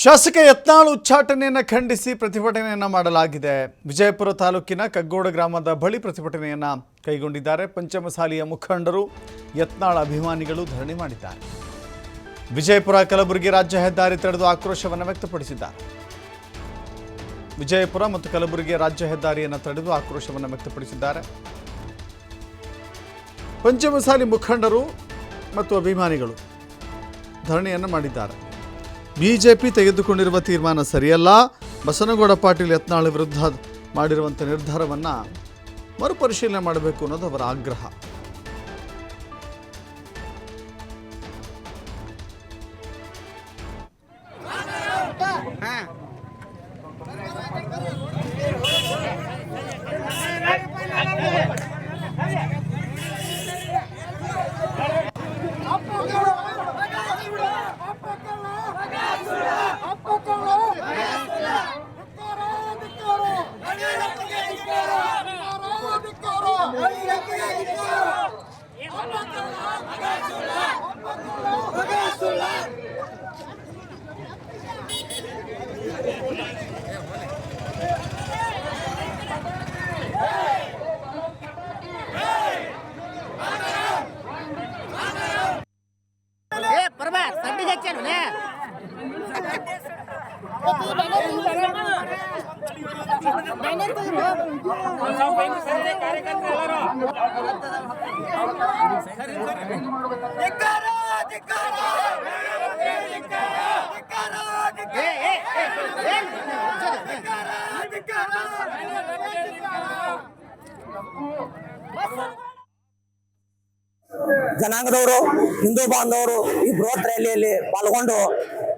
ಶಾಸಕ ಯತ್ನಾಳ್ ಉಚ್ಚಾಟನೆಯನ್ನು ಖಂಡಿಸಿ ಪ್ರತಿಭಟನೆಯನ್ನು ಮಾಡಲಾಗಿದೆ. ವಿಜಯಪುರ ತಾಲೂಕಿನ ಕಗ್ಗೋಡ ಗ್ರಾಮದ ಬಳಿ ಪ್ರತಿಭಟನೆಯನ್ನು ಕೈಗೊಂಡಿದ್ದಾರೆ. ಪಂಚಮಸಾಲಿಯ ಮುಖಂಡರು, ಯತ್ನಾಳ್ ಅಭಿಮಾನಿಗಳು ಧರಣಿ ಮಾಡಿದ್ದಾರೆ. ವಿಜಯಪುರ ಕಲಬುರಗಿ ರಾಜ್ಯ ಹೆದ್ದಾರಿ ತಡೆದು ಆಕ್ರೋಶವನ್ನು ವ್ಯಕ್ತಪಡಿಸಿದ್ದಾರೆ. ವಿಜಯಪುರ ಮತ್ತು ಕಲಬುರಗಿ ರಾಜ್ಯ ಹೆದ್ದಾರಿಯನ್ನು ತಡೆದು ಆಕ್ರೋಶವನ್ನು ವ್ಯಕ್ತಪಡಿಸಿದ್ದಾರೆ. ಪಂಚಮಸಾಲಿ ಮುಖಂಡರು ಮತ್ತು ಅಭಿಮಾನಿಗಳು ಧರಣಿಯನ್ನು ಮಾಡಿದ್ದಾರೆ. ಬಿಜೆಪಿ ತೆಗೆದುಕೊಂಡಿರುವ ತೀರ್ಮಾನ ಸರಿಯಲ್ಲ. ಬಸನಗೌಡ ಪಾಟೀಲ್ ಯತ್ನಾಳ್ ವಿರುದ್ಧ ಮಾಡಿರುವಂಥ ನಿರ್ಧಾರವನ್ನು ಮರುಪರಿಶೀಲನೆ ಮಾಡಬೇಕು ಅನ್ನೋದು ಅವರ ಆಗ್ರಹ. ಜನಾಂಗದವರು, ಹಿಂದೂ ಬಾಂಧವರು ಈ ಬೃಹತ್ ರ್ಯಾಲಿಯಲ್ಲಿ ಪಾಲ್ಗೊಂಡು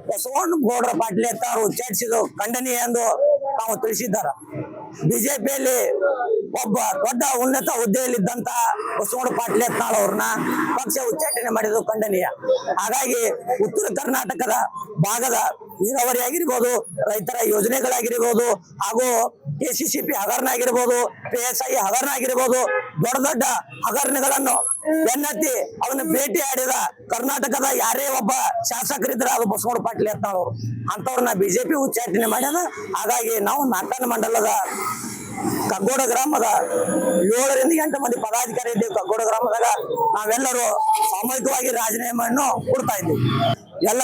ಬಸವನಗೌಡ ಪಾಟೀಲ್ ಯತ್ನಾಳ್ ಉಚ್ಚಾಟಿಸಿದ್ದು ಖಂಡನೀಯ ಎಂದು ತಾವು ತಿಳಿಸಿದ್ದಾರೆ. ಬಿಜೆಪಿಯಲ್ಲಿ ಒಬ್ಬ ದೊಡ್ಡ ಉನ್ನತ ಹುದ್ದೆಯಲ್ಲಿದ್ದಂತ ಬಸವನಗೌಡ ಪಾಟೀಲ್ ಯತ್ನಾಳ್ ಅವ್ರನ್ನ ಪಕ್ಷ ಉಚ್ಚಾಟನೆ ಮಾಡಿದ್ದು ಖಂಡನೀಯ. ಹಾಗಾಗಿ ಉತ್ತರ ಕರ್ನಾಟಕದ ಭಾಗದ ನೀರಾವರಿ ಆಗಿರ್ಬೋದು, ರೈತರ ಯೋಜನೆಗಳಾಗಿರ್ಬೋದು, ಹಾಗೂ KCCP ಹಗರಣ ಆಗಿರ್ಬೋದು, PSI ಹಗರಣ ಆಗಿರ್ಬೋದು, ದೊಡ್ಡ ದೊಡ್ಡ ಹಗರಣಗಳನ್ನು ಬೆನ್ನತ್ತಿ ಅವನ್ನ ಭೇಟಿ ಆಡಿದ ಕರ್ನಾಟಕದ ಯಾರೇ ಒಬ್ಬ ಶಾಸಕರಿದ್ರೆ ಅದು ಬಸವನಗೌಡ ಪಾಟೀಲ್ ಯತ್ನಾಳ್ ಅವರು. ಅಂತವ್ರನ್ನ ಬಿಜೆಪಿ ಉಚ್ಚಾಟನೆ ಮಾಡ್ಯದ. ಹಾಗಾಗಿ ನಾವು ನಾಟನ ಮಂಡಲದ ಕಗ್ಗೋಡ ಗ್ರಾಮದ 7 ರಿಂದ 8 ಮಂದಿ ಪದಾಧಿಕಾರಿ ಇದ್ದೇವೆ. ಕಗ್ಗೋಡ ಗ್ರಾಮದಾಗ ನಾವೆಲ್ಲರೂ ಸಾಮೂಹಿಕವಾಗಿ ರಾಜೀನಾಮೆಯನ್ನು ಕೊಡ್ತಾ ಇದ್ದೀವಿ. ಎಲ್ಲ